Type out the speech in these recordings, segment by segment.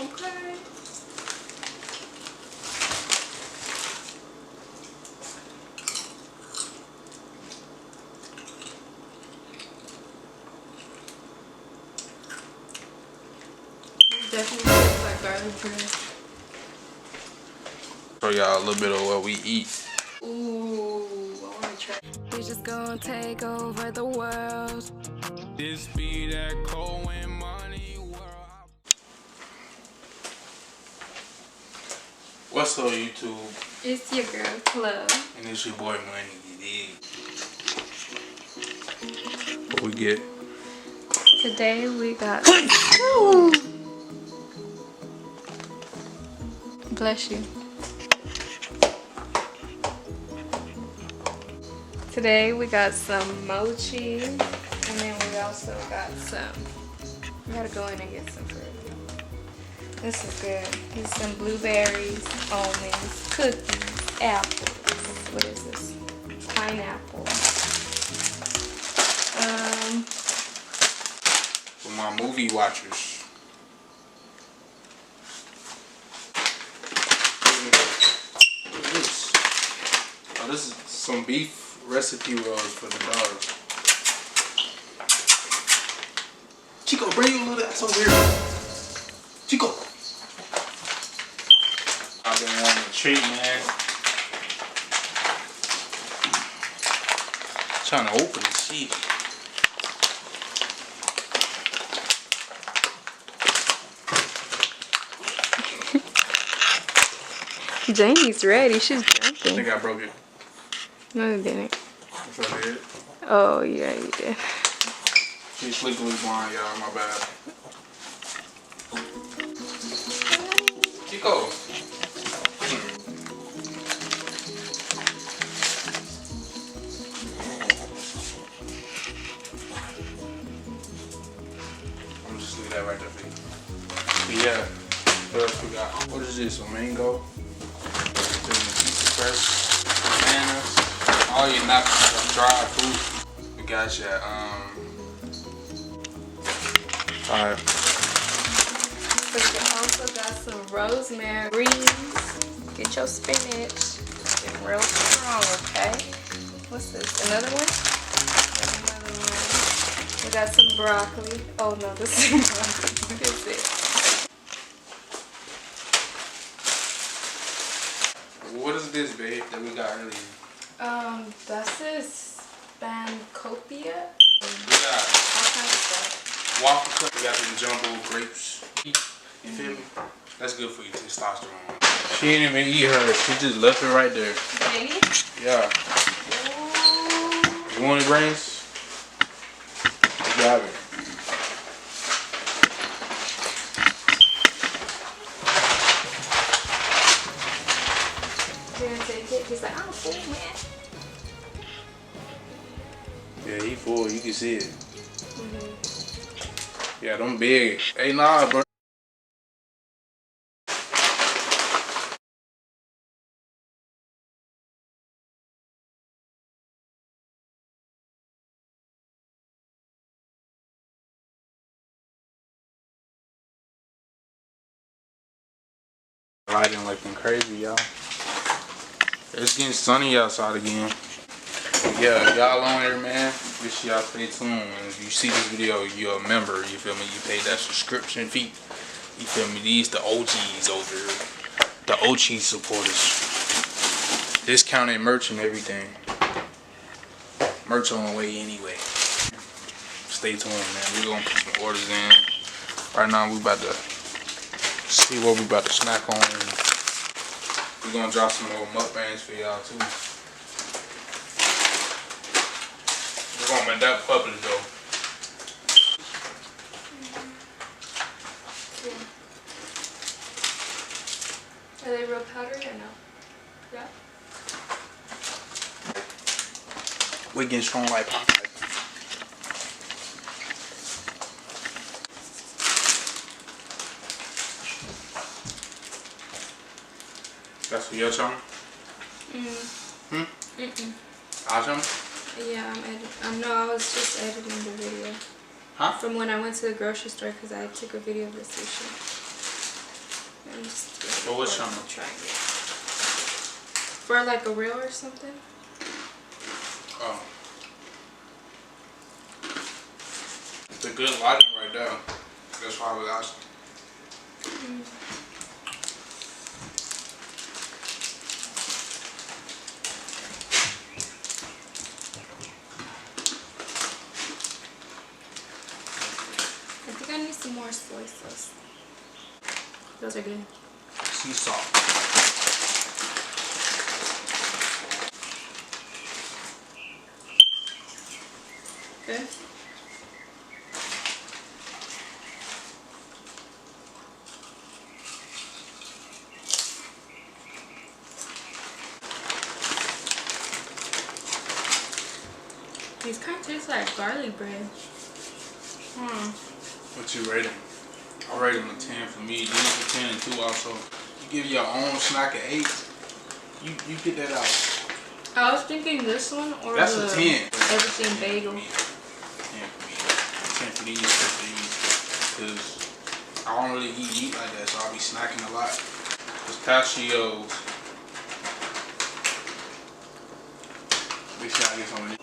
Okay. Definitely tastes like garlic bread. Show y'all a little bit of what we eat. Ooh, I want to try. We just gonna take over the world. This be that cold and money world. What's up, YouTube? It's your girl, Club. And it's your boy, Monie. What we get? Today we got... Bless you. Today we got some mochi, and then we also got some... We gotta go in and get some fruit. This is good. These some blueberries, almonds, cookies, apples. What is this? Pineapple. For my movie watchers. What is this? Oh, this is some beef recipe rolls for the dogs. Chico, bring your little ass over here. Chico. I've been wanting a treat, man. Trying to open the sheet. Jamie's ready. She's I jumping. think I broke it. No, you didn't. Yes, I did. Oh, yeah, you did. She's legally blind, y'all. My bad. Chico. I'm just leave that right there for you. But yeah, what else we got? What is this? A mango? Pizza crust, bananas, all your nuts, dried fruit. We got your alright. But you also got some rosemary greens. Get your spinach. Getting real strong, okay? What's this? Another one? Another one. We got some broccoli. Oh no, this is broccoli. What is it? What is this, babe, that we got earlier? This is Spanakopia. We got All kinds of stuff. waffle cup. We got them jumbo grapes. You feel me? That's good for your testosterone. She didn't even eat hers. She just left it right there. Baby? Yeah. You want any brains? You got it. He's like, I'm full, man. Yeah, he full. You can see it. Yeah, them big. Hey, nah, bro. Lighting looking crazy, y'all. It's getting sunny outside again. Yeah, y'all on here, man. Make sure y'all stay tuned. And if you see this video, you're a member. You feel me? You pay that subscription fee. You feel me? These the OGs over here. The OG supporters. Discounted merch and everything. Merch on the way anyway. Stay tuned, man. We're gonna put some orders in. Right now, we about to see what we about to snack on. We're gonna drop some more mukbangs for y'all too. We're gonna make that public though. Are they real powdery or no? Yeah. We getting strong like pop. That's for your channel? Our channel? Yeah, I'm editing. No, I was just editing the video. Huh? From when I went to the grocery store because I took a video of the sushi. Let me just For what channel? try it. For like a reel or something? Oh. It's a good lighting right there. That's why I was asking. I think I need some more soy sauce. Those are good. Sea salt. Good. These kind of taste like garlic bread. What you rate them? I rate them a 10 for me. These are 10 and 2 also. You give your own snack an 8. You get that out. I was thinking this one or That's the a 10. everything bagel. 10 for me. 10 for these, 10 for these. Because I don't really eat meat like that, so I'll be snacking a lot. Pistachios. Make sure I get some of these.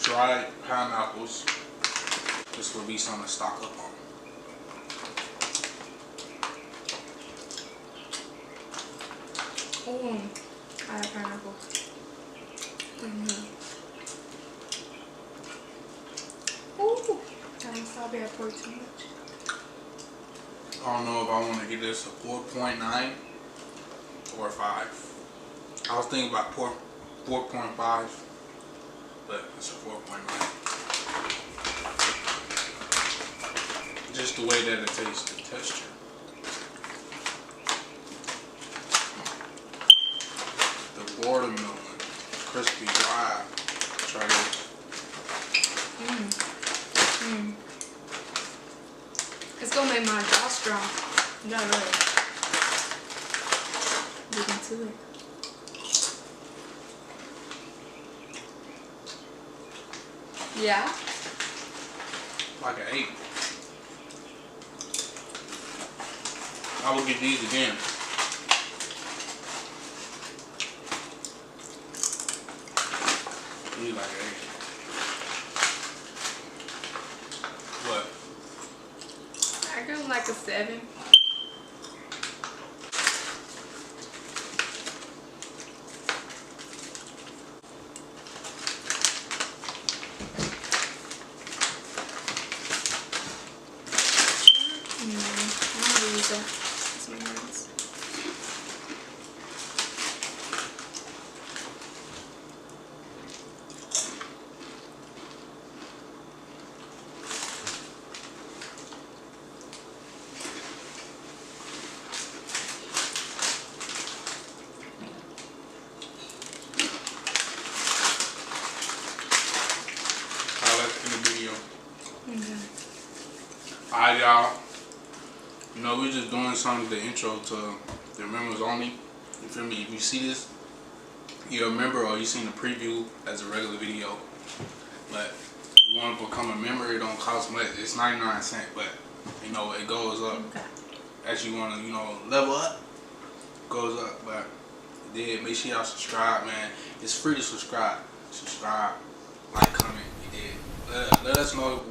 Dried pineapples. This will be something to stock up on. Oh, I like pineapple. Ooh, I'm sorry I poured too much. I don't know if I want to give this a 4.9 or a 5. I was thinking about 4.5, but it's a 4.9. Just the way that it tastes, the texture. The watermelon, crispy, dry. Try this. It's gonna make my jaw strong. You gotta really dig into it. Yeah? Like an 8. I will get these again. These like an 8. What? I give them like a 7. I'm gonna use that. It's my hands. Highlights in the video. Okay. Alright, y'all. You know, we're just doing something, the intro to the members only. You feel me? If you see this, you're a member or you seen the preview as a regular video. But you want to become a member, it don't cost much. It's 99 cents, but you know, it goes up as you want to, you know, level up. Goes up, but yeah, make sure y'all subscribe, man. It's free to subscribe. Subscribe, like, comment. You did. Let us know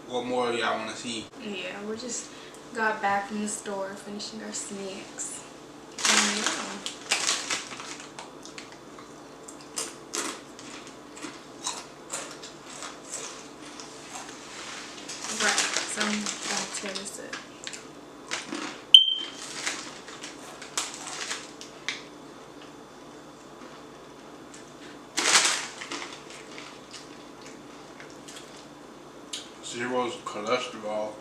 what more y'all want to see. Yeah, we just got back from the store, finishing our snacks. And yeah. Right, so I'm gonna tear this up. Zero cholesterol.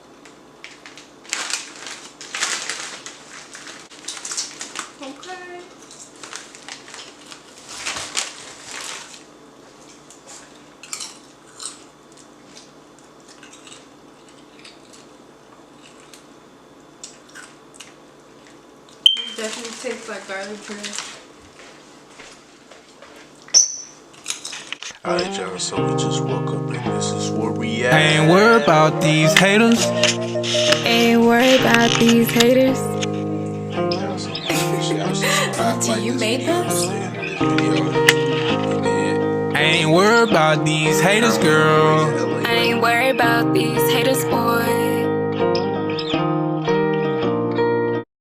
Okay. Definitely tastes like garlic bread. Alright, y'all, so we just woke up and this is where we at. I ain't worried about these haters. Ain't worried about these haters. Yeah, so make sure y'all subscribe, like You this made video, this? stay under this video. And I ain't worried about these haters, girl. I ain't worried about these haters, boy.